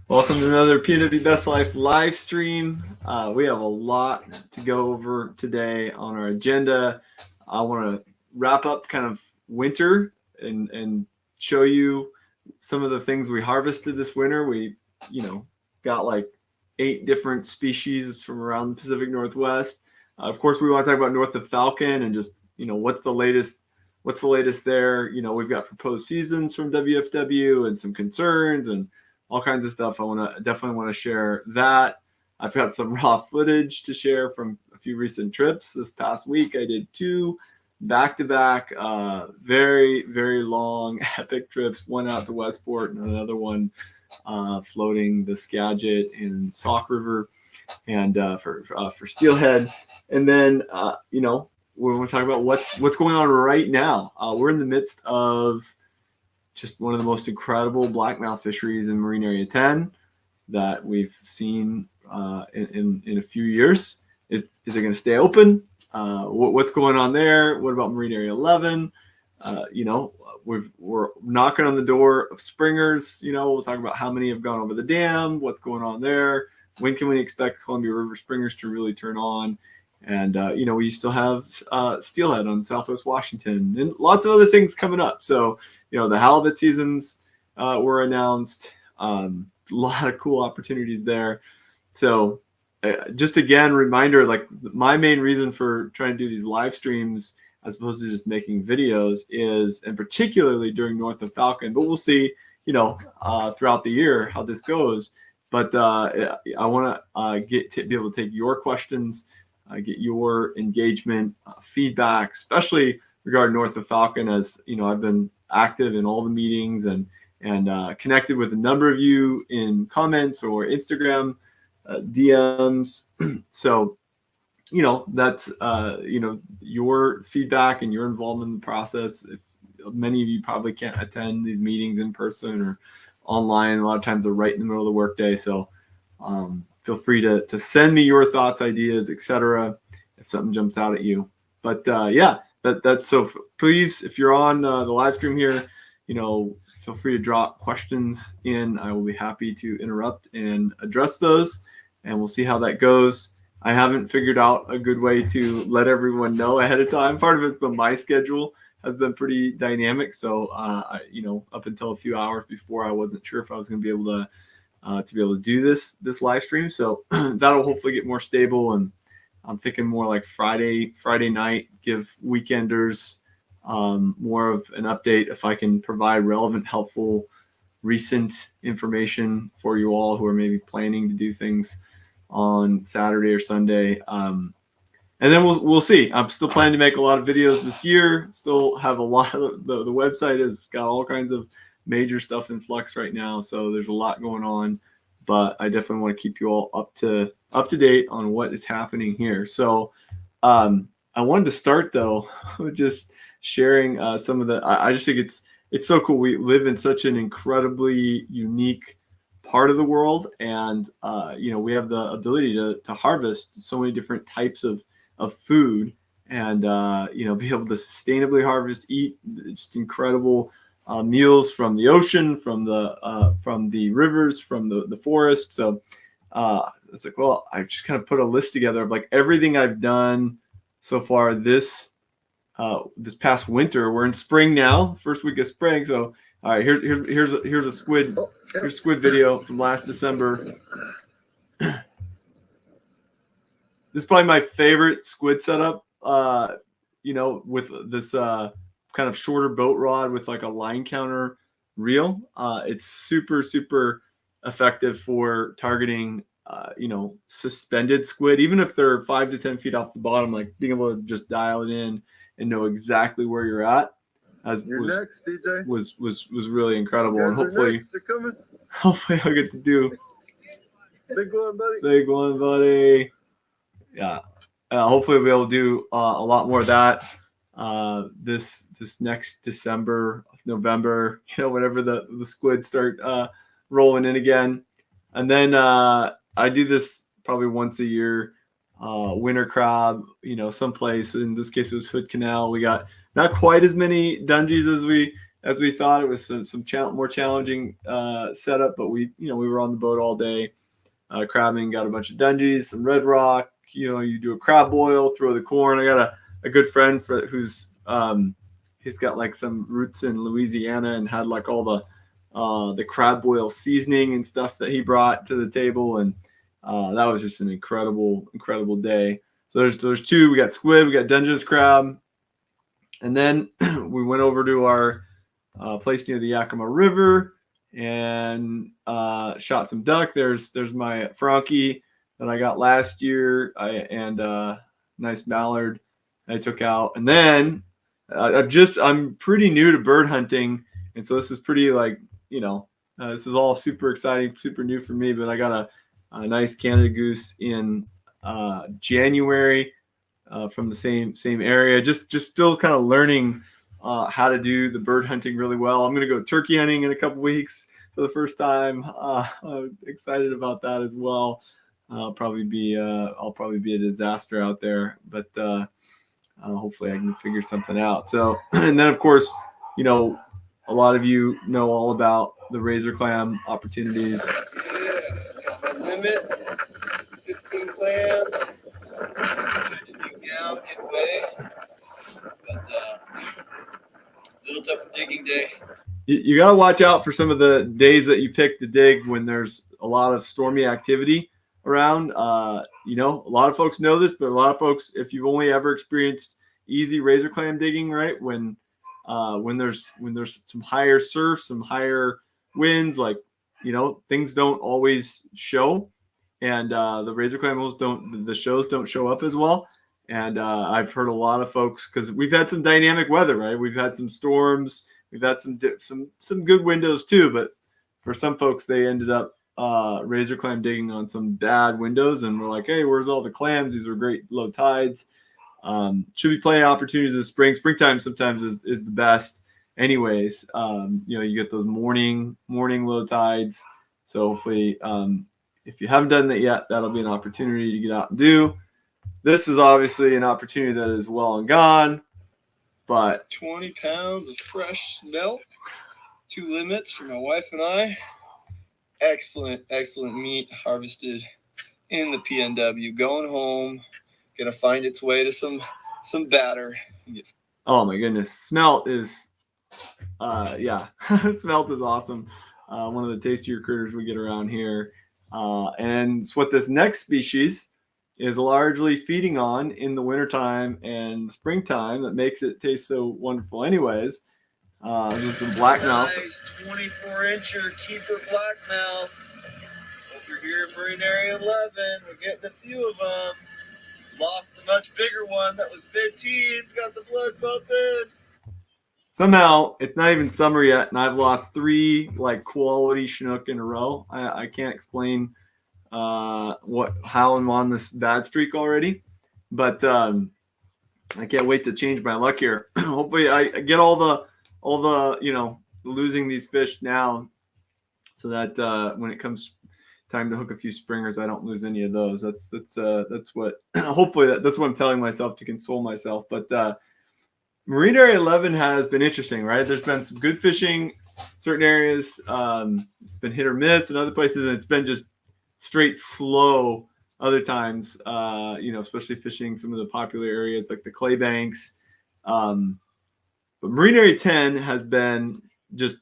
Welcome to another PNW Best Life live stream. We have a lot to go over today on our agenda. I want to wrap up kind of winter and show you some of the things we harvested this winter. We, got like 8 different species from around the Pacific Northwest. Of course, we want to talk about North of Falcon and just, what's the latest there. We've got proposed seasons from WFW and some concerns and all kinds of stuff. Definitely want to share that. I've got some raw footage to share from a few recent trips. This past week, I did 2 back-to-back, very, very long, epic trips. One out to Westport and another one floating the Skagit and Sauk River, and for Steelhead. And then, we want to talk about what's going on right now. We're in the midst of just one of the most incredible blackmouth fisheries in Marine Area 10 that we've seen in a few years. Is it going to stay open? What's going on there? What about Marine Area 11? We're knocking on the door of springers. We'll talk about how many have gone over the dam, what's going on there, when can we expect Columbia River springers to really turn on. And, we still have steelhead on Southwest Washington and lots of other things coming up. So, the halibut seasons were announced. A lot of cool opportunities there. So just again, reminder, like my main reason for trying to do these live streams as opposed to just making videos is, and particularly during North of Falcon, but we'll see, throughout the year how this goes. But I want to be able to take your questions, get your engagement, feedback, especially regarding North of Falcon, as I've been active in all the meetings and connected with a number of you in comments or Instagram DMs. So, that's your feedback and your involvement in the process. If many of you probably can't attend these meetings in person or online, a lot of times they're right in the middle of the workday. So feel free to send me your thoughts, ideas, etc. if something jumps out at you. But that's so. Please, if you're on the live stream here, feel free to drop questions in. I will be happy to interrupt and address those, and we'll see how that goes. I haven't figured out a good way to let everyone know ahead of time. Part of it's been my schedule has been pretty dynamic. So, up until a few hours before, I wasn't sure if I was going to be able to do this live stream. So that'll hopefully get more stable. And I'm thinking more like Friday night, give weekenders more of an update if I can provide relevant, helpful, recent information for you all who are maybe planning to do things on Saturday or Sunday. And then we'll see. I'm still planning to make a lot of videos this year. Still have a lot of the website has got all kinds of major stuff in flux right now. So there's a lot going on, but I definitely want to keep you all up to date on what is happening here. So I wanted to start though with just sharing some of the. I just think it's so cool. We live in such an incredibly unique part of the world, and we have the ability to harvest so many different types of food, and be able to sustainably harvest, eat just incredible meals from the ocean, from the rivers, from the forest. So it's like, well, I just kind of put a list together of like everything I've done so far this past winter. We're in spring now, first week of spring. So all right, here's a squid video from last December. This is probably my favorite squid setup. With this kind of shorter boat rod with like a line counter reel. It's super, super effective for targeting, suspended squid, even if they're 5 to 10 feet off the bottom, like being able to just dial it in and know exactly where you're at. Next, CJ. Was really incredible, and hopefully I'll get to do big one, buddy. Yeah, hopefully we'll be able to do a lot more of that this next December, November, whenever the squid start rolling in again. And then I do this probably once a year, winter crab, someplace. In this case, it was Hood Canal. We got not quite as many dungies as we thought. It was some more challenging setup, but we were on the boat all day, crabbing, got a bunch of dungeons, some red rock. You do a crab boil, throw the corn. I got a good friend who's he's got like some roots in Louisiana and had like all the crab boil seasoning and stuff that he brought to the table, and that was just an incredible day. So there's two. We got squid, we got Dungeness crab, and then we went over to our place near the Yakima River and shot some duck. There's my Frankie that I got last year, and nice mallard I took out. And then I'm pretty new to bird hunting, and so this is pretty this is all super exciting, super new for me. But I got a nice Canada goose in January from the same area. Just still kind of learning how to do the bird hunting really well. I'm gonna go turkey hunting in a couple weeks for the first time. I'm excited about that as well. I'll probably be a disaster out there, but hopefully I can figure something out. So, and then of course, a lot of you know all about the razor clam opportunities. Got my limit, 15 clams. Trying to dig down, get away, but little tough digging day. You got to watch out for some of the days that you pick to dig when there's a lot of stormy activity around. A lot of folks know this, but a lot of folks, if you've only ever experienced easy razor clam digging, right, when there's some higher surf, some higher winds, things don't always show, and the razor clam shows don't show up as well. And I've heard a lot of folks, because we've had some dynamic weather, right? We've had some storms, we've had some good windows too, but for some folks, they ended up razor clam digging on some bad windows, and we're like, hey, where's all the clams? These were great low tides. Should be plenty of opportunities in spring. Springtime sometimes is the best. Anyways, you get those morning low tides. So hopefully, if you haven't done that yet, that'll be an opportunity to get out and do. This is obviously an opportunity that is well and gone, but 20 pounds of fresh smelt, 2 limits for my wife and I. Excellent meat harvested in the PNW. Going home, gonna find its way to some batter. Oh my goodness, smelt is smelt is awesome. One of the tastier critters we get around here, and it's what this next species is largely feeding on in the wintertime and springtime that makes it taste so wonderful anyways. This is some blackmouth. Nice 24-incher keeper blackmouth. Over here in Marine Area 11, we're getting a few of them. Lost a much bigger one that was mid-teens, got the blood pumping. Somehow, it's not even summer yet, and I've lost 3 quality chinook in a row. I can't explain how I'm on this bad streak already, but I can't wait to change my luck here. Hopefully, I get all the losing these fish now, so that when it comes time to hook a few springers, I don't lose any of those. That's what hopefully that's what I'm telling myself to console myself. But Marine Area 11 has been interesting, right? There's been some good fishing, certain areas. It's been hit or miss, in other places it's been just straight slow. Other times, especially fishing some of the popular areas like the clay banks. But Marine Area 10 has been just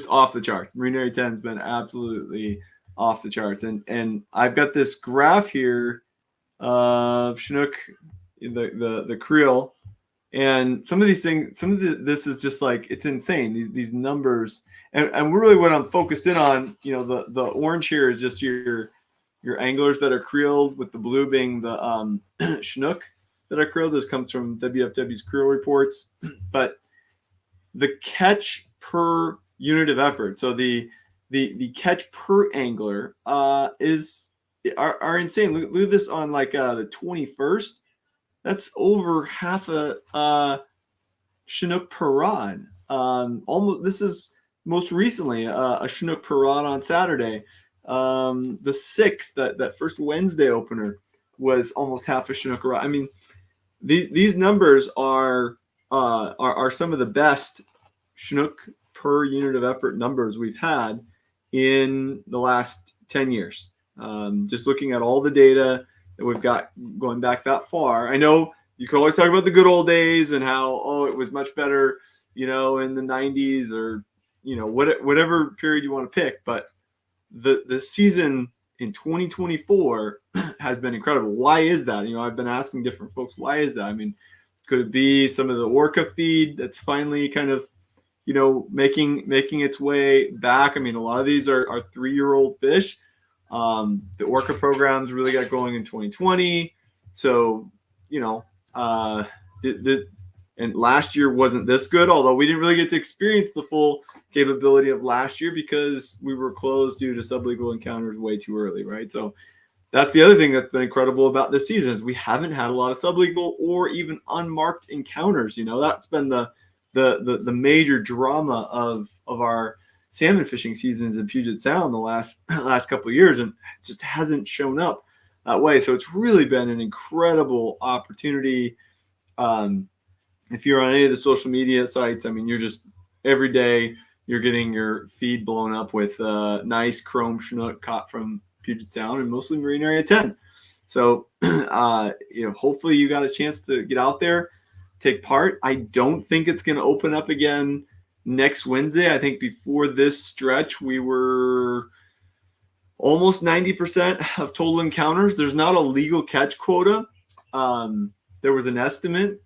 off the charts. Marine Area 10 has been absolutely off the charts. And I've got this graph here of Chinook, the creel, and some of these things, this is just it's insane. These numbers, and really what I'm focused in on, the orange here is just your anglers that are creeled, with the blue being the Chinook that are creeled. This comes from WFW's creel reports, but the catch per unit of effort, so the catch per angler are insane. Look at this on the 21st. That's over half a Chinook per rod. Almost. This is most recently a Chinook per rod on Saturday. The 6th, that first Wednesday opener, was almost half a Chinook a rod. I mean, these numbers are some of the best Chinook per unit of effort numbers we've had in the last 10 years. Just looking at all the data that we've got going back that far. I know you can always talk about the good old days and how, oh, it was much better, in the 90s or, whatever period you want to pick. But the season in 2024 has been incredible. Why is that? I've been asking different folks, why is that? I mean, could it be some of the orca feed that's finally kind of, making its way back? I mean, a lot of these are 3-year-old fish. The orca programs really got going in 2020. So, and last year wasn't this good, although we didn't really get to experience the full capability of last year because we were closed due to sublegal encounters way too early, right? So that's the other thing that's been incredible about this season is we haven't had a lot of sublegal or even unmarked encounters. That's been the major drama of our salmon fishing seasons in Puget Sound the last couple of years, and it just hasn't shown up that way. So it's really been an incredible opportunity. If you're on any of the social media sites, I mean, you're just every day you're getting your feed blown up with nice chrome Chinook caught from Puget Sound and mostly Marine Area 10. So, hopefully you got a chance to get out there, take part. I don't think it's going to open up again next Wednesday. I think before this stretch, we were almost 90% of total encounters. There's not a legal catch quota. There was an estimate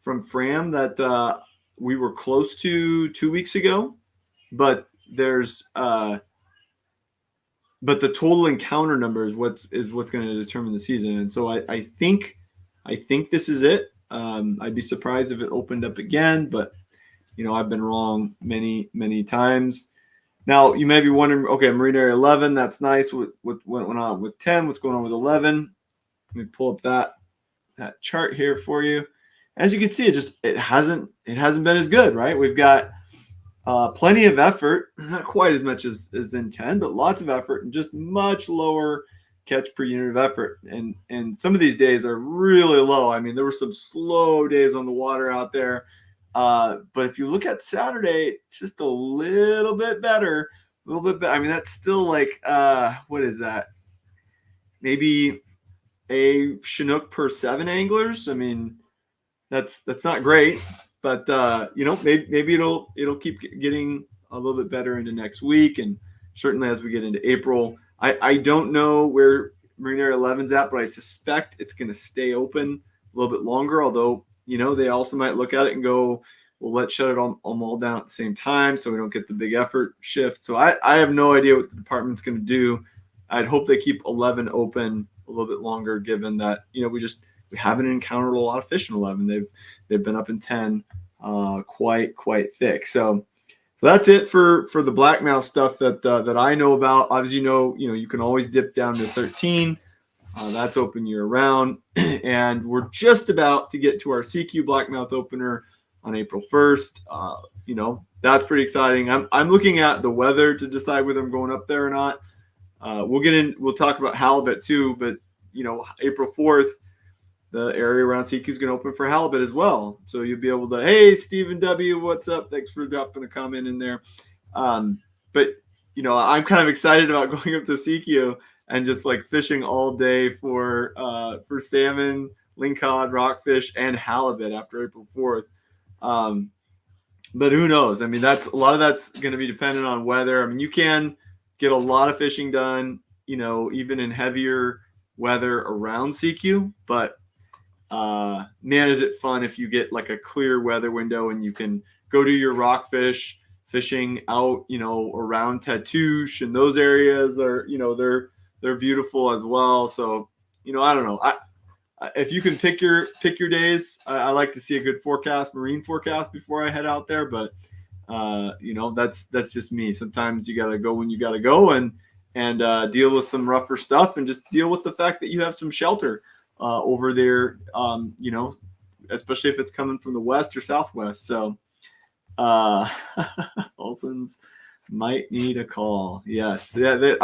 from Fram that we were close to 2 weeks ago, but there's but the total encounter number is what's going to determine the season. And so I think this is it. I'd be surprised if it opened up again, but I've been wrong many, many times. Now you may be wondering, okay, Marine Area 11, that's nice. What went on with 10? What's going on with 11? Let me pull up that chart here for you. As you can see, it hasn't been as good, right? We've got plenty of effort, not quite as much as in 10, but lots of effort and just much lower catch per unit of effort. And some of these days are really low. I mean, there were some slow days on the water out there. But if you look at Saturday, it's just a little bit better. I mean, that's still like, what is that? Maybe a Chinook per 7 anglers. I mean, that's not great, but maybe it'll keep getting a little bit better into next week, and certainly as we get into April. I don't know where Marine Area 11's at, but I suspect it's going to stay open a little bit longer. Although they also might look at it and go, well, let's shut it all down at the same time so we don't get the big effort shift. So I have no idea what the department's going to do. I'd hope they keep 11 open a little bit longer, given that we haven't encountered a lot of fish in 11. They've been up in 10 quite thick. So that's it for the Blackmouth stuff that I know about. Obviously, you can always dip down to 13. That's open year round. And we're just about to get to our CQ Blackmouth opener on April 1st. That's pretty exciting. I'm looking at the weather to decide whether I'm going up there or not. We'll talk about halibut too, but April 4th, the area around CQ is going to open for halibut as well. So you'll be able to, hey, Stephen W., what's up? Thanks for dropping a comment in there. But I'm kind of excited about going up to CQ and just like fishing all day for salmon, lingcod, rockfish, and halibut after April 4th. But who knows? I mean, a lot of that's going to be dependent on weather. I mean, you can get a lot of fishing done, even in heavier weather around CQ, but man, is it fun if you get like a clear weather window and you can go do your rockfish fishing out, around Tatoosh, and those areas are, they're beautiful as well. So, I don't know. If you can pick your days, I like to see a good marine forecast before I head out there. But that's just me. Sometimes you gotta go when you gotta go and deal with some rougher stuff and just deal with the fact that you have some shelter over there, especially if it's coming from the west or southwest. So Olson's might need a call. Yes. Yeah.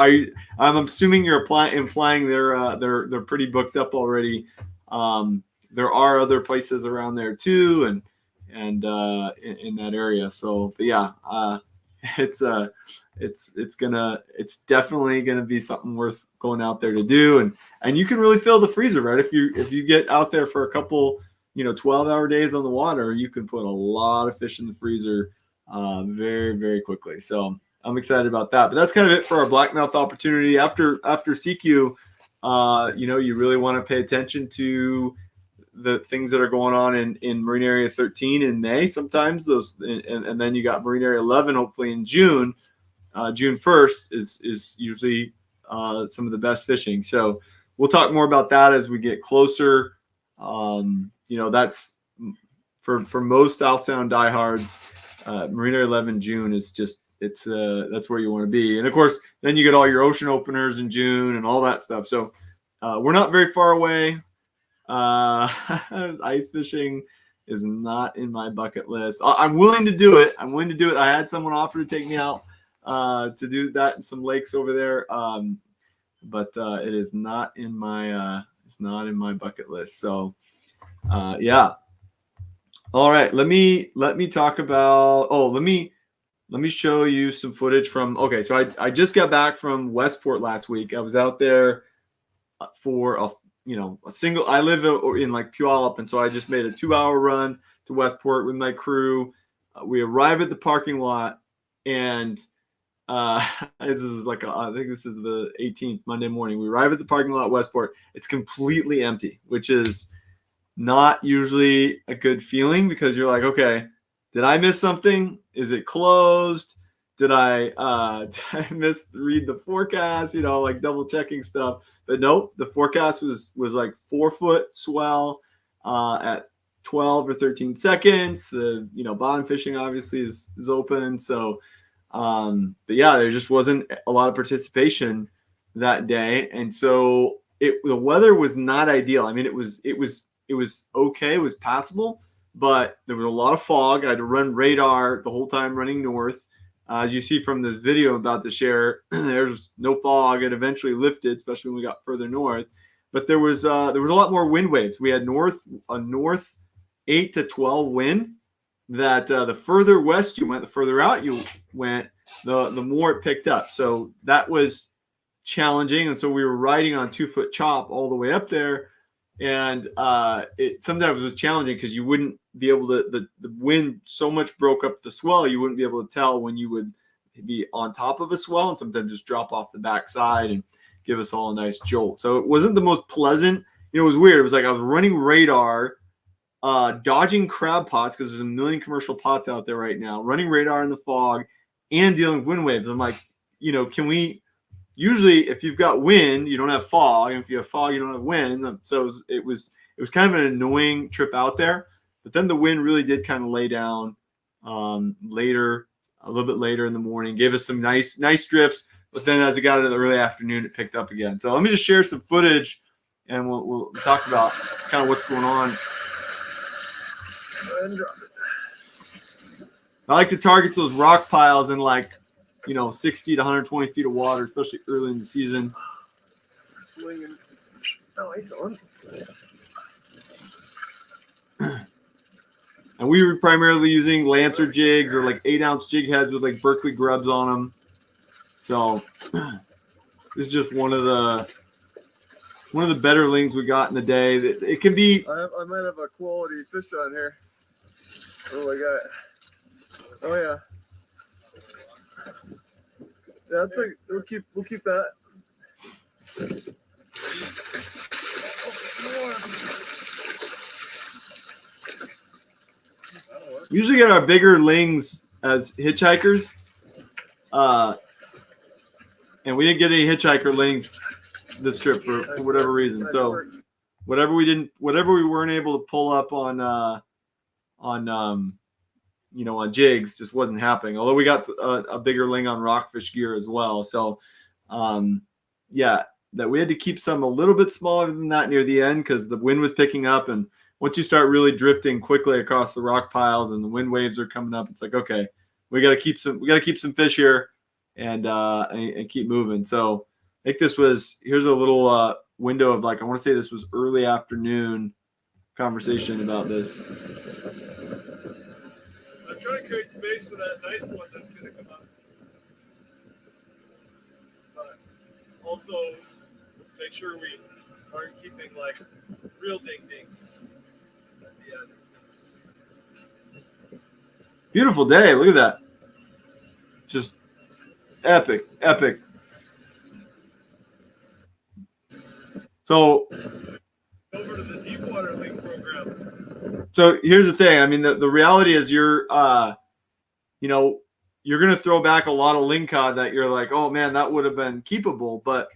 I'm assuming you're implying they're pretty booked up already. There are other places around there too, and and in that area. So, but yeah, it's definitely gonna be something worth going out there to do, and you can really fill the freezer, right? If you get out there for a couple 12-hour days on the water, you can put a lot of fish in the freezer very, very quickly. So I'm excited about that. But that's kind of it for our Blackmouth opportunity. After CQ, you really want to pay attention to the things that are going on in Marine Area 13 in May. Sometimes those, and then you got Marine Area 11 hopefully in June. June 1st is usually some of the best fishing. So we'll talk more about that as we get closer. That's for most South Sound diehards. Marine Area 11 June is just that's where you want to be. And of course, then you get all your ocean openers in June and all that stuff. So we're not very far away. Ice fishing is not in my bucket list. I'm willing to do it. I had someone offer to take me out to do that in some lakes over there. But it is not in my bucket list. So yeah. All right, let me talk about let me show you some footage from so I just got back from Westport last week. I was out there for a single. I live in like Puyallup, and so I just made a 2-hour run to Westport with my crew. We arrive at the parking lot, and this is I think this is the 18th, Monday morning. We arrive at the parking lot at Westport. It's completely empty, which is not usually a good feeling because you're like, okay, did I miss something? Is it closed? Did I read the forecast? Like double checking stuff. But nope, the forecast was like 4-foot swell at 12 or 13 seconds. The bottomfishing obviously is open. So, but yeah, there just wasn't a lot of participation that day, and so the weather was not ideal. I mean, it was okay, it was passable, but there was a lot of fog. I had to run radar the whole time running north. As you see from this video I'm about to share, there's no fog. It eventually lifted, especially when we got further north. But there was a lot more wind waves. We had a north 8 to 12 wind. That the further west you went, the further out you went, the more it picked up. So that was challenging. And so we were riding on 2-foot chop all the way up there. And it sometimes was challenging because you wouldn't be able to, the wind so much broke up the swell, you wouldn't be able to tell when you would be on top of a swell and sometimes just drop off the backside and give us all a nice jolt. So it wasn't the most pleasant. It was weird. It was like I was running radar, dodging crab pots because there's a million commercial pots out there right now, running radar in the fog and dealing with wind waves. I'm like, can we usually, if you've got wind, you don't have fog, and if you have fog, you don't have wind. So it was kind of an annoying trip out there. But then the wind really did kind of lay down a little bit later in the morning, gave us some nice drifts. But then as it got into the early afternoon, it picked up again. So let me just share some footage, and we'll talk about kind of what's going on. I like to target those rock piles in 60 to 120 feet of water, especially early in the season. Swinging. Nice on. And we were primarily using Lancer jigs or 8-ounce jig heads with Berkeley grubs on them. So this is just one of the better lings we got in the day. It can be. I might have a quality fish on here. Oh, I got it. Oh yeah. Yeah, I think we'll keep that. We usually get our bigger lings as hitchhikers, and we didn't get any hitchhiker lings this trip for whatever reason. So whatever we weren't able to pull up on jigs just wasn't happening. Although we got a bigger ling on rockfish gear as well. So yeah, that we had to keep some a little bit smaller than that near the end because the wind was picking up, and once you start really drifting quickly across the rock piles and the wind waves are coming up, it's like, okay, we got to keep some fish here and keep moving. So I think here's a little window of I want to say this was early afternoon conversation about this. I'm trying to create space for that nice one that's going to come up. But also make sure we aren't keeping like real ding-dings at the end. Beautiful day. Look at that. Just epic, epic. So Over to the deep water link program. So here's the thing. I mean, the reality is you're going to throw back a lot of lingcod that you're like, oh man, that would have been keepable, but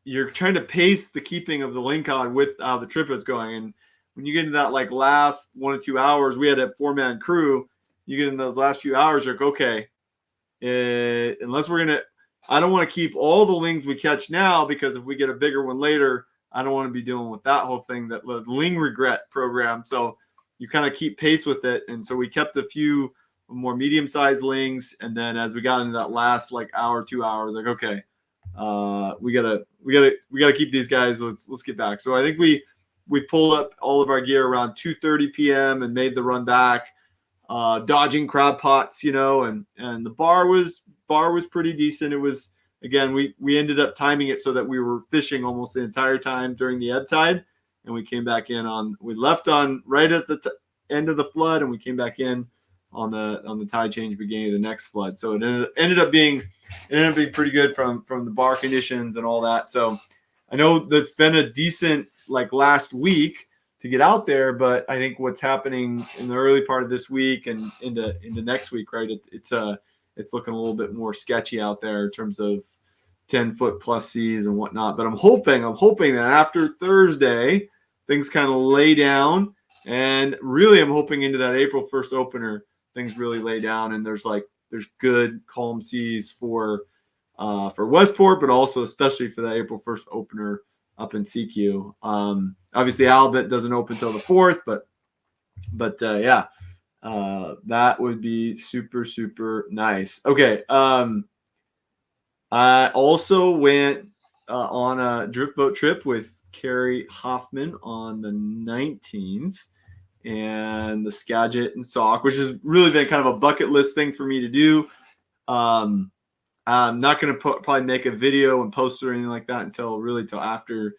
you're trying to pace the keeping of the lingcod with how the trip is going. And when you get into that like last 1 or 2 hours, we had a 4-man crew. You get in those last few hours, you're like, okay, unless I don't want to keep all the lings we catch now, because if we get a bigger one later, I don't want to be dealing with that whole thing, that the ling regret program. So you kind of keep pace with it. And so we kept a few more medium-sized lings. And then as we got into that last like hour, 2 hours, like, okay, we gotta keep these guys. Let's get back. So I think we pulled up all of our gear around 2:30 p.m. and made the run back, dodging crab pots, and the bar was pretty decent. It was, again, we ended up timing it so that we were fishing almost the entire time during the ebb tide, and we came back in we left on right at the end of the flood, and we came back in on the tide change beginning of the next flood. So it ended up being pretty good from the bar conditions and all that. So I know that's been a decent like last week to get out there, but I think what's happening in the early part of this week and into next week, right? It's looking a little bit more sketchy out there in terms of 10-foot plus seas and whatnot. But I'm hoping that after Thursday, things kind of lay down. And really, I'm hoping into that April 1st opener, things really lay down. And there's good calm seas for Westport, but also especially for that April 1st opener up in CQ. Obviously, Halibut doesn't open until the 4th, but yeah. That would be super, super nice. Okay. I also went on a drift boat trip with Carrie Hoffman on the 19th, and the Skagit and Sauk, which has really been kind of a bucket list thing for me to do. I'm not going to probably make a video and post it or anything like that until after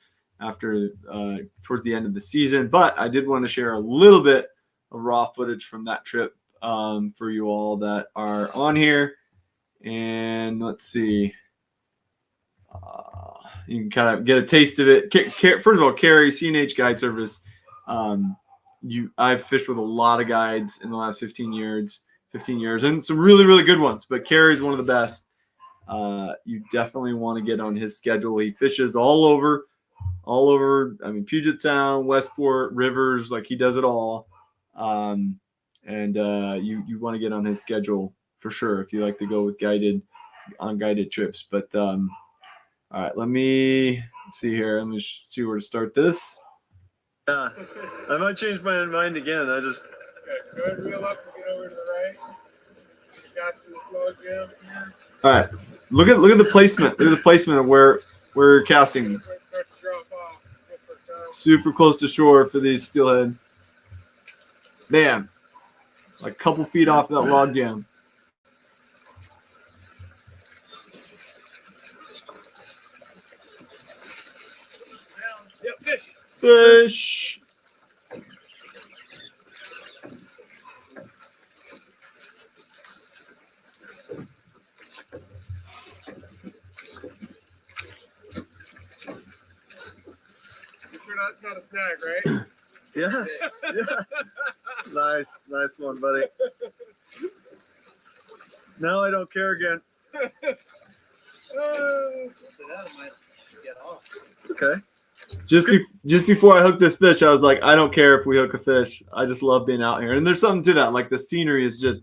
towards the end of the season. But I did want to share a little bit of raw footage from that trip for you all that are on here. And let's see. You can kind of get a taste of it. First of all, Carrie, CNH Guide Service. I've fished with a lot of guides in the last 15 years, and some really, really good ones. But Carrie's one of the best. You definitely want to get on his schedule. He fishes all over. I mean, Puget Sound, Westport, rivers, like he does it all. And you want to get on his schedule for sure if you like to go with guided trips. But all right, let me see here. Let me see where to start this. Yeah, I might change my mind again. I just go ahead and reel up and get over to the right. Got to the slow jam. All right, look at the placement. Look at the placement of where we're casting. Super close to shore for these steelhead. Bam, like a couple feet off that log jam. Yep, fish. Fish. It's not a snag, right? yeah. Nice one, buddy. Now I don't care again. It's okay. Just before I hooked this fish, I was like, I don't care if we hook a fish. I just love being out here. And there's something to that. Like the scenery is just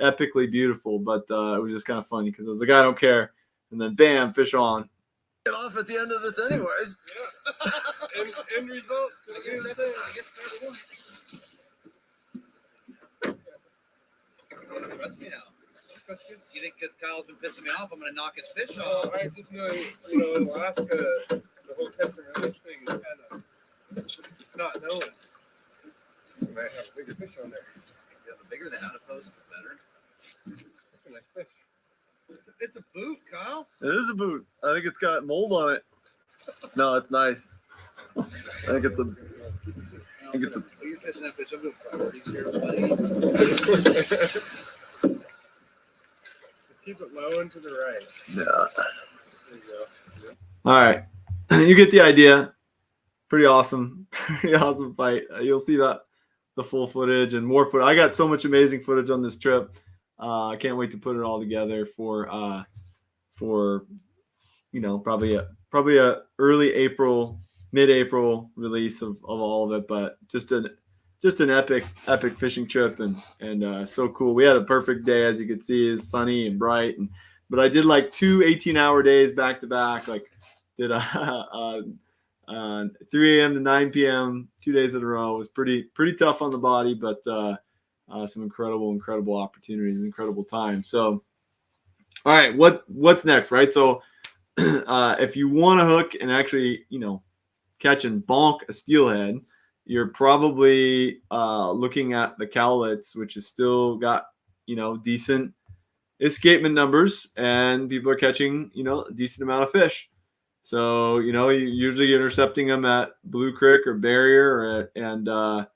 epically beautiful. But it was just kind of funny because I was like, I don't care. And then bam, fish on. Get off at the end of this anyways. Yeah. End result's gonna be the same. Trust me now. You think because Kyle's been pissing me off, I'm gonna knock his fish off? I just know, in Alaska, the whole catch and release thing is kind of not known. You might have a bigger fish on there. You have a bigger the adipose, the better. That's a nice fish. It's a boot, Kyle. It is a boot. I think it's got mold on it. No, it's nice. I think it's a. So you're catching that fish. I'm doing priorities here, buddy. Just keep it low and to the right. Yeah. There you go. All right, you get the idea. Pretty awesome fight. You'll see that the full footage and more footage. I got so much amazing footage on this trip. I can't wait to put it all together for probably a early April, mid-April release of all of it. But just an epic fishing trip and so cool. We had a perfect day, as you can see. It's sunny and bright, but I did like 2 18-hour days back to back. Like did 3 a.m. to 9 p.m. 2 days in a row. It was pretty tough on the body, but some incredible opportunities, incredible time. So, all right, what's next, right? So, if you want to hook and actually, catch and bonk a steelhead, you're probably looking at the cowlets, which has still got, decent escapement numbers, and people are catching, a decent amount of fish. So, you're usually intercepting them at Blue Creek or Barrier, or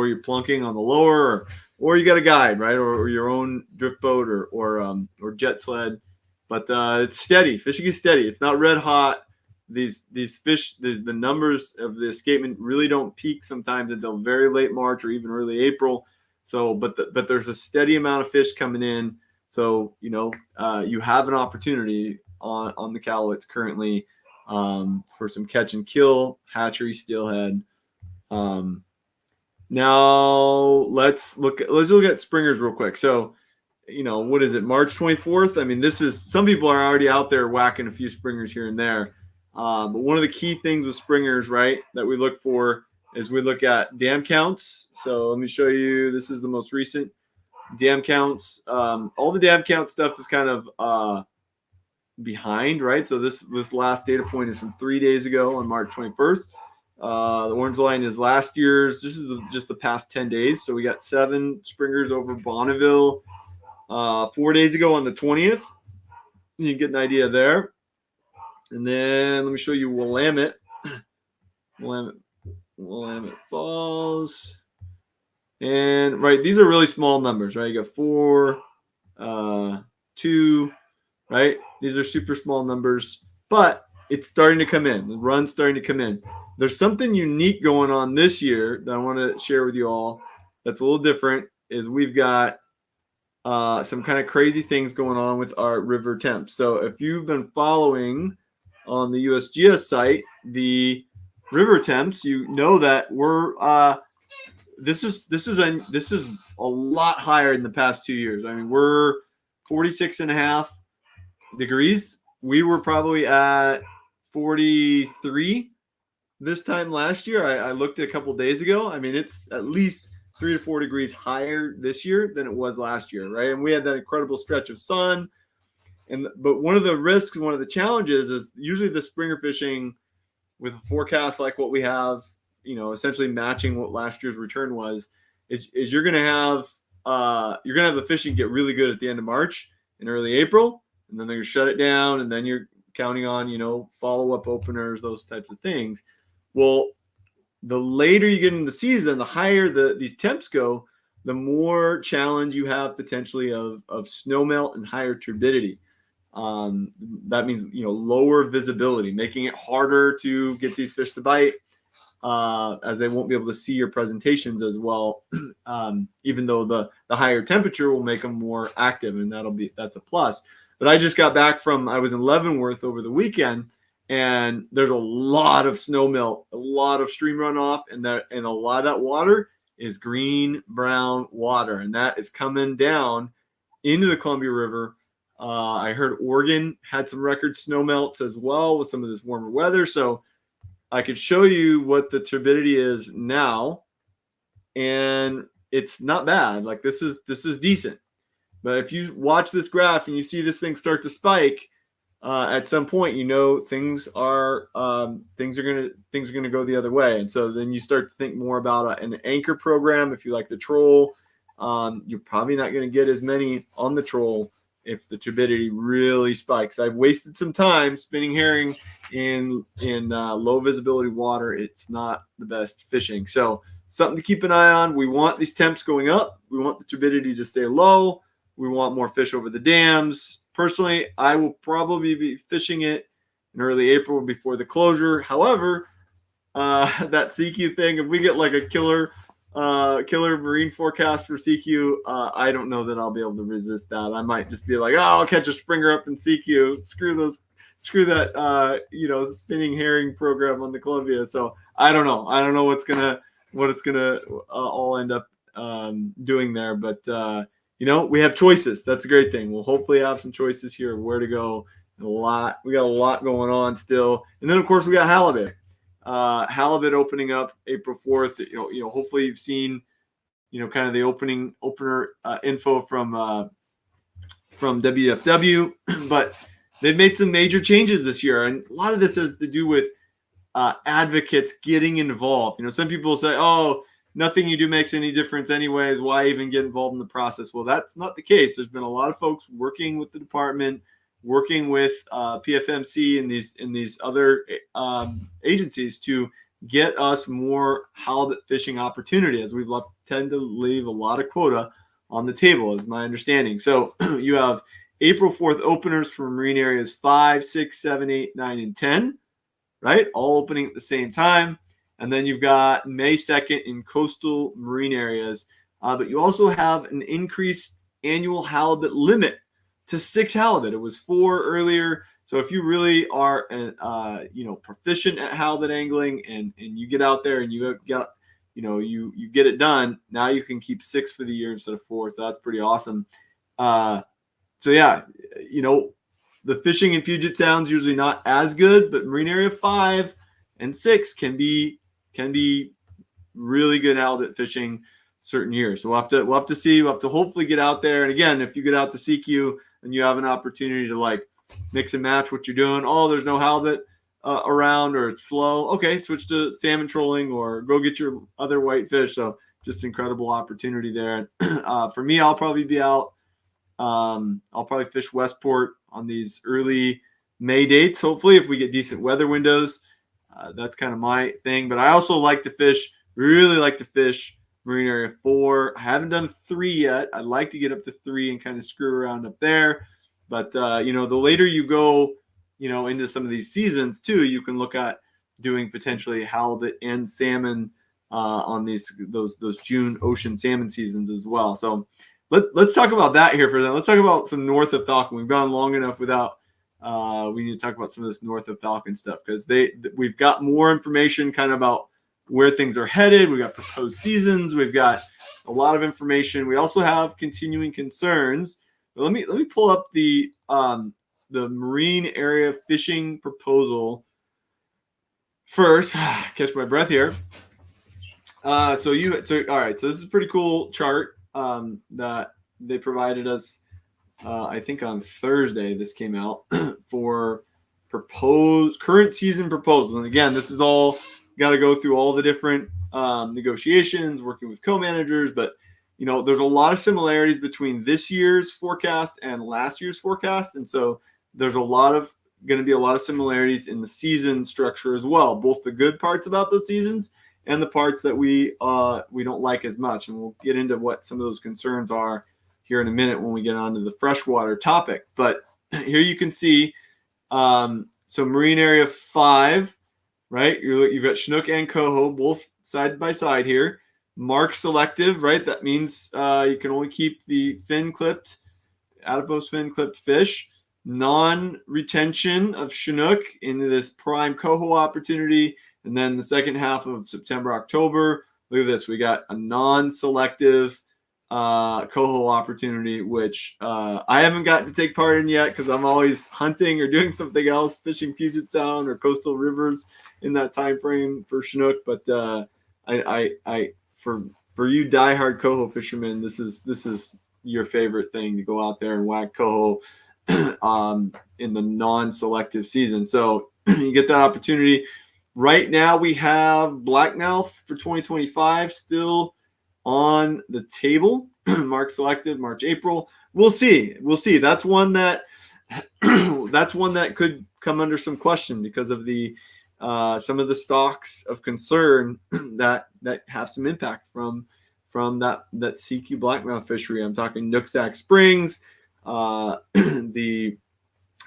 you're plunking on the lower, or you got a guide, right, or your own drift boat or jet sled. But it's steady. Fishing is steady. It's not red hot. These fish, the numbers of the escapement really don't peak sometimes until very late March or even early April. So, but there's a steady amount of fish coming in. So, you have an opportunity on the cowlets currently for some catch and kill hatchery steelhead. Now let's look at springers real quick. So, what is it, March 24th? I mean, some people are already out there whacking a few springers here and there. But one of the key things with springers, right, that we look for is we look at dam counts. So let me show you. This is the most recent dam counts. All the dam count stuff is kind of behind, right? So this last data point is from 3 days ago on March 21st. The orange line is last year's. This is just the past 10 days. So we got 7 springers over Bonneville 4 days ago on the 20th. You can get an idea there. And then let me show you Willamette. Willamette Falls. And right, these are really small numbers, right? You got 4, 2, right? These are super small numbers, but it's starting to come in. The run's starting to come in. There's something unique going on this year that I want to share with you all that's a little different, is we've got some kind of crazy things going on with our river temps. So if you've been following on the USGS site, the river temps, you know that we're this is a lot higher in the past 2 years. I mean, we're 46.5 degrees. We were probably at 43 this time last year. I looked a couple days ago. I mean, it's at least 3 to 4 degrees higher this year than it was last year, right? And we had that incredible stretch of sun. But one of the risks, one of the challenges is usually the springer fishing with a forecast like what we have, essentially matching what last year's return was, is you're going to have the fishing get really good at the end of March and early April, and then they're going to shut it down, and then you're counting on, follow-up openers, those types of things. Well, the later you get in the season, the higher these temps go, the more challenge you have potentially of snowmelt and higher turbidity. That means, lower visibility, making it harder to get these fish to bite, as they won't be able to see your presentations as well. Even though the higher temperature will make them more active, and that's a plus. But I just got back I was in Leavenworth over the weekend, and there's a lot of snow melt, a lot of stream runoff, and a lot of that water is green brown water, and that is coming down into the Columbia River. I heard Oregon had some record snow melts as well with some of this warmer weather. So I could show you what the turbidity is now, and it's not bad. Like this is decent. But if you watch this graph and you see this thing start to spike, at some point, things are gonna go the other way, and so then you start to think more about an anchor program. If you like the troll, you're probably not going to get as many on the troll if the turbidity really spikes. I've wasted some time spinning herring in low visibility water. It's not the best fishing, so something to keep an eye on. We want these temps going up. We want the turbidity to stay low. We want more fish over the dams. Personally, I will probably be fishing it in early April before the closure. However, that CQ thing, if we get like a killer marine forecast for CQ, I don't know that I'll be able to resist that. I might just be like, oh, I'll catch a springer up in CQ. Screw that spinning herring program on the Columbia. So I don't know. I don't know what it's gonna all end up doing there, but we have choices. That's a great thing. We'll hopefully have some choices here of where to go. We got a lot going on still. And then of course we got halibut. Halibut opening up April 4th. Hopefully you've seen, kind of the opener info from WFW, but they've made some major changes this year. And a lot of this has to do with advocates getting involved. Some people say, oh, nothing you do makes any difference anyways. Why even get involved in the process? Well, that's not the case. There's been a lot of folks working with the department, working with PFMC and these other agencies to get us more halibut fishing opportunity, as we tend to leave a lot of quota on the table, is my understanding. So you have April 4th openers for marine areas 5, 6, 7, 8, 9, and 10, right? All opening at the same time. And then you've got May 2nd in coastal marine areas. But you also have an increased annual halibut limit to 6 halibut. It was 4 earlier. So if you really are, proficient at halibut angling and you get out there and you have got, you get it done, now you can keep 6 for the year instead of 4. So that's pretty awesome. The fishing in Puget Sound's usually not as good, but marine area 5 and 6 can be really good halibut fishing certain years. So we'll have to see. We'll have to hopefully get out there. And again, if you get out to CQ and you have an opportunity to like mix and match what you're doing, oh, there's no halibut around or it's slow. Okay, switch to salmon trolling or go get your other white fish. So just incredible opportunity there. For me, I'll probably be out. I'll probably fish Westport on these early May dates. Hopefully, if we get decent weather windows. That's kind of my thing, but I also really like to fish marine area 4. I haven't done 3 yet. I'd like to get up to 3 and kind of screw around up there. But the later you go, into some of these seasons too, you can look at doing potentially halibut and salmon on those June ocean salmon seasons as well. So let's talk about that here for a second. Let's talk about some North of Falcon. We've gone long enough without. We need to talk about some of this North of Falcon stuff because we've got more information kind of about where things are headed. We've got proposed seasons. We've got a lot of information. We also have continuing concerns. But let me pull up the marine area fishing proposal first. Catch my breath here. All right. So this is a pretty cool chart that they provided us. I think on Thursday this came out for current season proposals. And again, this is all got to go through all the different negotiations, working with co-managers. But, there's a lot of similarities between this year's forecast and last year's forecast. And so there's going to be a lot of similarities in the season structure as well, both the good parts about those seasons and the parts that we don't like as much. And we'll get into what some of those concerns are here in a minute when we get onto the freshwater topic. But here you can see, so marine area 5, right? You've got chinook and coho both side by side here. Mark selective, right? That means you can only keep the adipose fin clipped fish. Non-retention of chinook into this prime coho opportunity. And then the second half of September, October, look at this. We got a non-selective coho opportunity, which I haven't gotten to take part in yet because I'm always hunting or doing something else, fishing Puget Sound or coastal rivers in that time frame for chinook. But for you diehard coho fishermen, this is your favorite thing, to go out there and whack coho in the non-selective season. So you get that opportunity. Right now we have Blackmouth for 2025 still on the table. March selective, March, April. We'll see. That's one that could come under some question because of the some of the stocks of concern that have some impact from that CQ Blackmouth fishery. I'm talking Nooksack Springs, the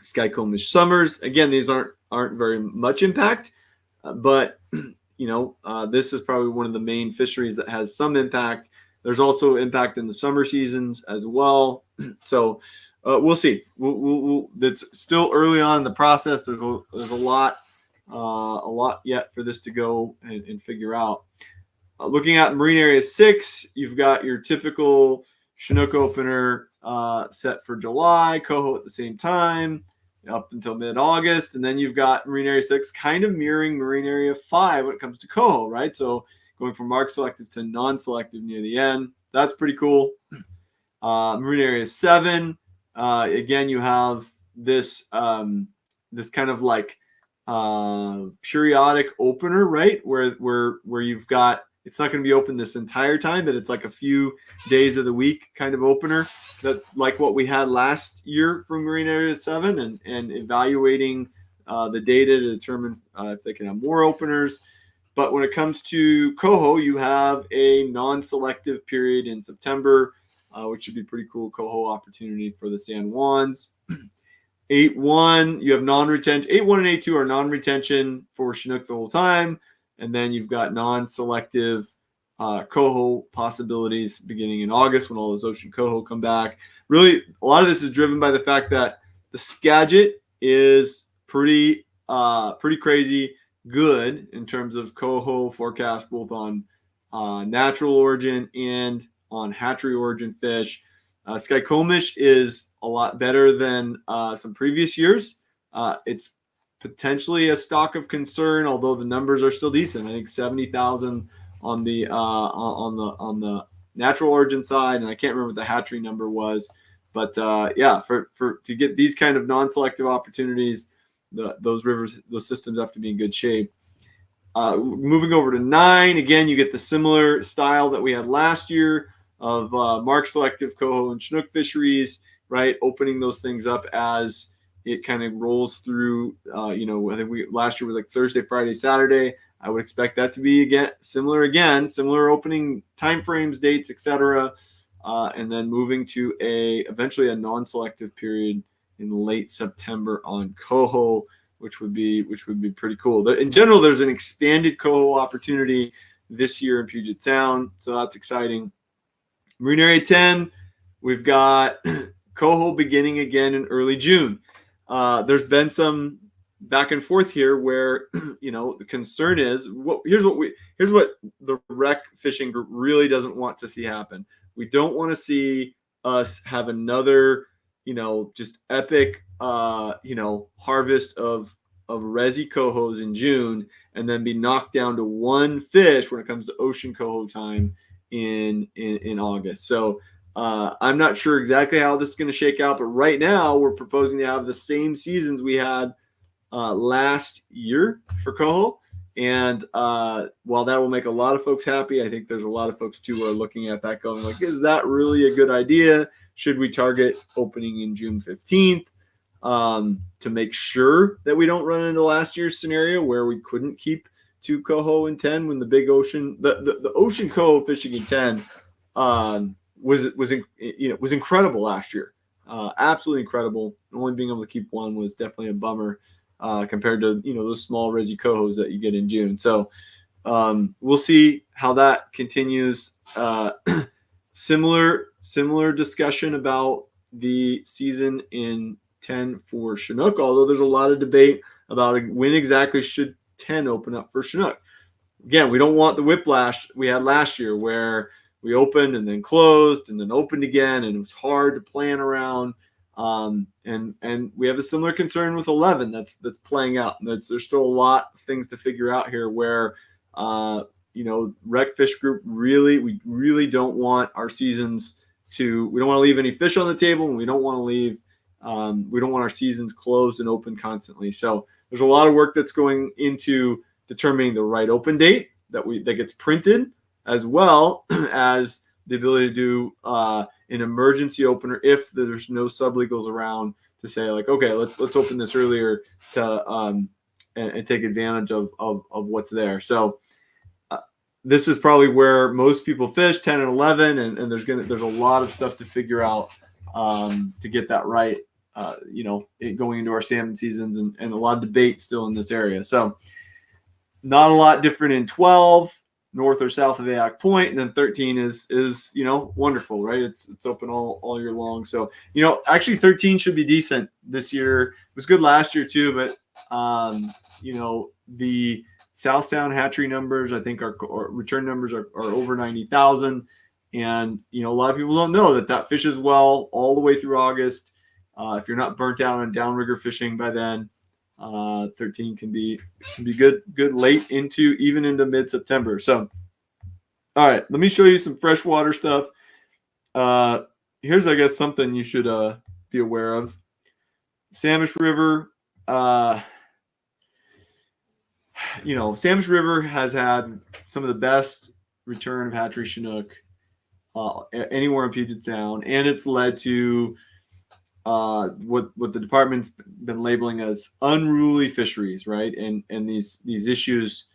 Skycomish Summers. Again, these aren't very much impact, but this is probably one of the main fisheries that has some impact. There's also impact in the summer seasons as well. So we'll see. It's still early on in the process. There's a lot yet for this to go and figure out. Looking at Marine Area 6, you've got your typical Chinook opener set for July, coho at the same time, up until mid-August. And then you've got Marine Area 6 kind of mirroring Marine Area 5 when it comes to coho, right? So going from mark selective to non-selective near the end. That's pretty cool. Marine Area 7, again, you have this this kind of like periodic opener, right? Where you've got, it's not going to be open this entire time, but it's like a few days of the week kind of opener, that like what we had last year from Marine Area 7, and evaluating the data to determine if they can have more openers. But when it comes to coho, you have a non-selective period in September, which should be pretty cool coho opportunity for the San Juans. 8-1, you have non-retention. 8-1 and 8-2 are non-retention for Chinook the whole time. And then you've got non-selective coho possibilities beginning in August when all those ocean coho come back. Really, a lot of this is driven by the fact that the Skagit is pretty crazy good in terms of coho forecast, both on natural origin and on hatchery origin fish. Skycomish is a lot better than some previous years. It's potentially a stock of concern, although the numbers are still decent. I think 70,000 on the natural origin side, and I can't remember what the hatchery number was. But yeah, for to get these kind of non-selective opportunities, those systems have to be in good shape. Moving over to 9, again, you get the similar style that we had last year of mark selective coho and Chinook fisheries, right? Opening those things up as it kind of rolls through. I think last year was like Thursday, Friday, Saturday. I would expect that to be similar opening timeframes, dates, etc. And then moving to eventually a non-selective period in late September on coho, which would be pretty cool. In general, there's an expanded coho opportunity this year in Puget Sound, so that's exciting. Marine Area 10, we've got coho beginning again in early June. There's been some back and forth here where the concern is here's what the rec fishing group really doesn't want to see happen. We don't want to see us have another just epic harvest of resi cohos in June and then be knocked down to one fish when it comes to ocean coho time in August. So I'm not sure exactly how this is going to shake out, but right now we're proposing to have the same seasons we had last year for coho. And while that will make a lot of folks happy, I think there's a lot of folks too who are looking at that going like, is that really a good idea? Should we target opening in June 15th to make sure that we don't run into last year's scenario where we couldn't keep 2 coho in 10 when the big ocean, the ocean coho fishing in 10 was incredible last year. Absolutely incredible. Only being able to keep one was definitely a bummer compared to those small resi cohos that you get in June. So we'll see how that continues. Similar discussion about the season in 10 for Chinook, although there's a lot of debate about when exactly should 10 open up for Chinook. Again, we don't want the whiplash we had last year where we opened and then closed and then opened again, and it was hard to plan around. And we have a similar concern with 11 that's playing out. There's still a lot of things to figure out here where rec fish group we really don't want our seasons we don't want to leave any fish on the table, and we don't want to leave We don't want our seasons closed and open constantly. So there's a lot of work that's going into determining the right open date that gets printed, as well as the ability to do an emergency opener if there's no sublegals around, to say like, okay, let's open this earlier to and take advantage of what's there. So this is probably where most people fish, 10 and 11, and there's a lot of stuff to figure out to get that right. Going into our salmon seasons, and a lot of debate still in this area. So not a lot different in 12, north or south of Ayak Point, and then 13 is wonderful, right? It's open all year long. So actually 13 should be decent this year. It was good last year too, but the South Sound hatchery numbers, I think, or return numbers are over 90,000, and a lot of people don't know that fishes well all the way through August. If you're not burnt out on downrigger fishing by then, 13 can be good late even into mid-September. So, all right, let me show you some freshwater stuff. Here's, I guess, something you should be aware of. Samish River, Samish River has had some of the best return of hatchery Chinook anywhere in Puget Sound, and it's led to what the department's been labeling as unruly fisheries, right? And these issues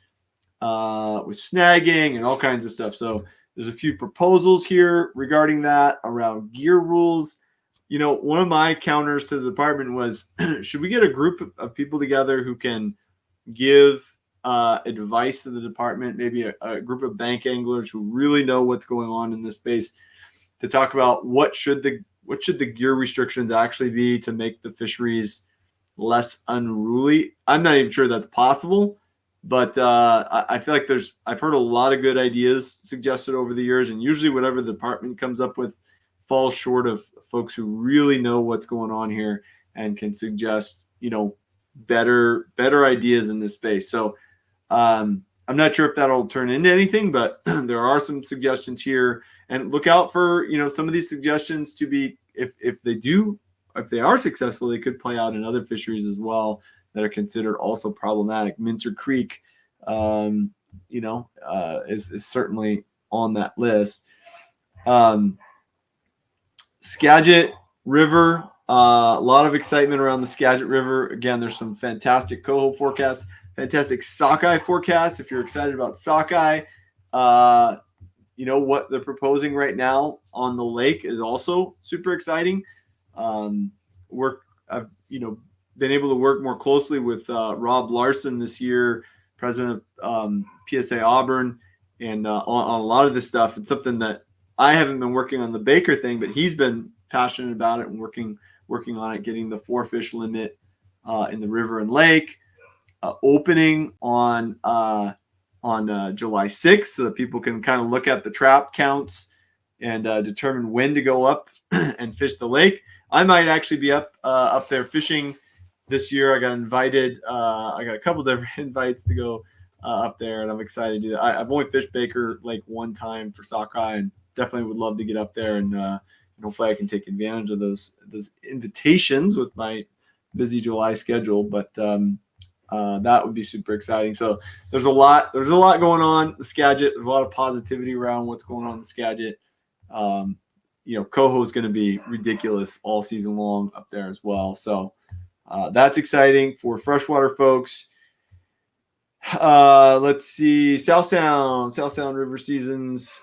with snagging and all kinds of stuff. So there's a few proposals here regarding that around gear rules. One of my counters to the department was, should we get a group of people together who can give advice to the department, maybe a group of bank anglers who really know what's going on in this space, to talk about what should the gear restrictions actually be to make the fisheries less unruly. I'm not even sure that's possible, but I feel like I've heard a lot of good ideas suggested over the years, and usually whatever the department comes up with falls short of folks who really know what's going on here and can suggest, better ideas in this space. So I'm not sure if that'll turn into anything, but there are some suggestions here, and look out for, some of these suggestions to be, if they are successful, they could play out in other fisheries as well that are considered also problematic. Mincer Creek, is certainly on that list. Skagit River, a lot of excitement around the Skagit River. Again, there's some fantastic coho forecasts, fantastic sockeye forecasts. If you're excited about sockeye, what they're proposing right now on the lake is also super exciting. I've been able to work more closely with Rob Larson this year, president of PSA Auburn, and on a lot of this stuff. It's something that I haven't been working on the Baker thing, but he's been passionate about it and working on it, getting the 4-fish limit in the river and lake, opening on July 6th, so that people can kind of look at the trap counts and determine when to go up and fish the lake. I might actually be up there fishing this year. I got invited. I got a couple different invites to go up there, and I'm excited to do that. I've only fished Baker Lake one time for sockeye, and definitely would love to get up there, and hopefully I can take advantage of those invitations with my busy July schedule. But that would be super exciting. So there's a lot going on the Skagit. There's a lot of positivity around what's going on in the Skagit. Coho is going to be ridiculous all season long up there as well. So that's exciting for freshwater folks. Let's see, South Sound River seasons,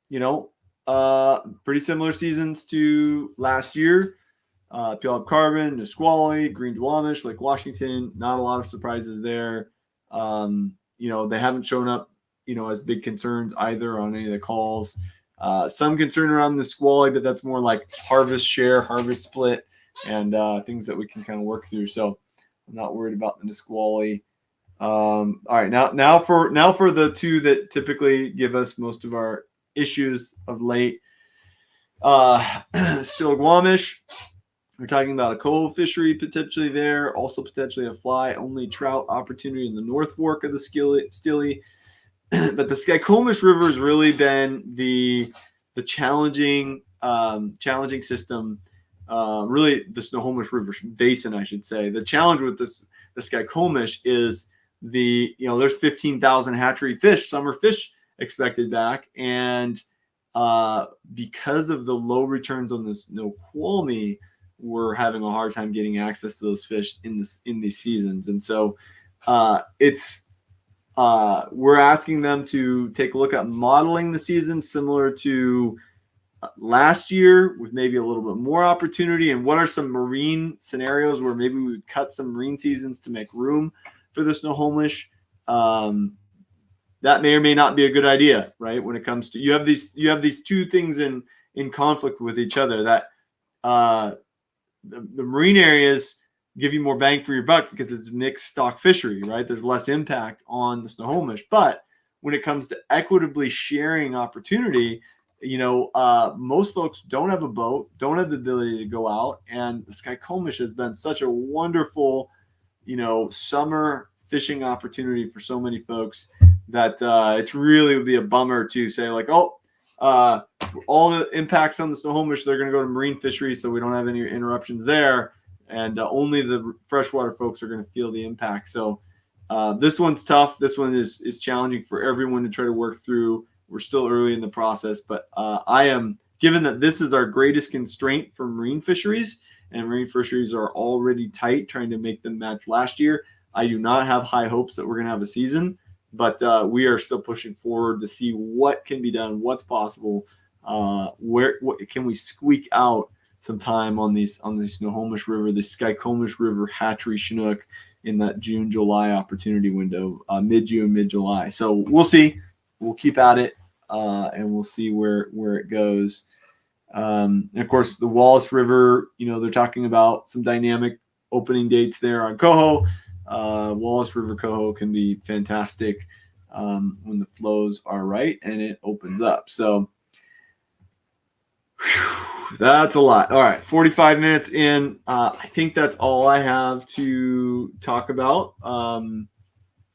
pretty similar seasons to last year. Puyallup Carbon, Nisqually, Green Duwamish, Lake Washington. Not a lot of surprises there. They haven't shown up, as big concerns either on any of the calls. Some concern around the Nisqually, but that's more like harvest share, harvest split, and things that we can kind of work through. So I'm not worried about the Nisqually. All right, now for the two that typically give us most of our issues of late. Still Guamish. We're talking about a coho fishery potentially there, also potentially a fly-only trout opportunity in the North Fork of the Stilly. But the Skykomish River has really been the challenging system really the Snohomish River Basin, I should say. The challenge with the Skykomish is there's 15,000 hatchery fish, summer fish expected back, and because of the low returns on the Snoqualmie, we're having a hard time getting access to those fish in these seasons. And so we're asking them to take a look at modeling the season similar to last year, with maybe a little bit more opportunity. And what are some marine scenarios where maybe we would cut some marine seasons to make room for the Snohomish? That may or may not be a good idea, right? When it comes to you have these two things in conflict with each other. That the marine areas give you more bang for your buck because it's mixed stock fishery, right? There's less impact on the Snohomish. But when it comes to equitably sharing opportunity, most folks don't have a boat, don't have the ability to go out, and the Skykomish has been such a wonderful, summer fishing opportunity for so many folks that it's really would be a bummer to say like, all the impacts on the Snohomish, they're going to go to marine fisheries, so we don't have any interruptions there, and only the freshwater folks are going to feel the impact. So this one's tough. This one is challenging for everyone to try to work through. We're still early in the process, but I am, given that this is our greatest constraint for marine fisheries, and marine fisheries are already tight, trying to make them match last year, I do not have high hopes that we're going to have a season, but we are still pushing forward to see what can be done, what's possible, what can we squeak out some time on the Snohomish River, the Skykomish River hatchery Chinook in that June-July opportunity window, mid-June, mid-July. So we'll see. We'll keep at it, and we'll see where it goes. And of course, the Wallace River, they're talking about some dynamic opening dates there on coho. Wallace River coho can be fantastic when the flows are right and it opens up. So that's a lot. All right, 45 minutes in. I think that's all I have to talk about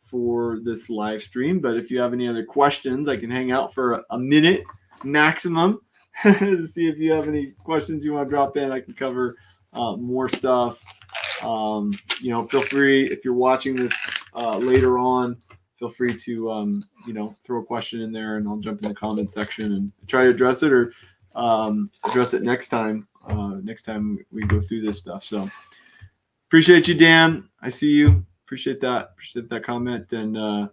for this live stream. But if you have any other questions, I can hang out for a minute maximum to see if you have any questions you want to drop in. I can cover more stuff. Feel free, if you're watching this later on, feel free to throw a question in there, and I'll jump in the comment section and try to address it, or address it next time we go through this stuff. So appreciate you, Dan. I see you. Appreciate that comment. And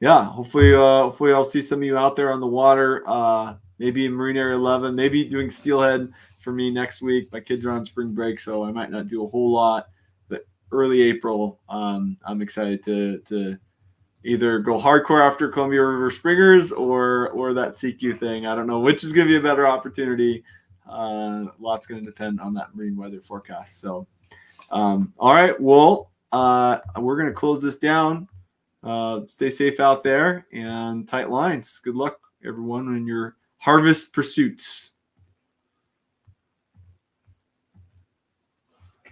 hopefully I'll see some of you out there on the water, maybe in Marine Area 11, maybe doing steelhead for me next week. My kids are on spring break, so I might not do a whole lot, but early April, I'm excited to either go hardcore after Columbia River Springers or that CQ thing. I don't know which is going to be a better opportunity. Lots going to depend on that marine weather forecast. So, all right, well, we're going to close this down. Stay safe out there and tight lines. Good luck, everyone, in your harvest pursuits.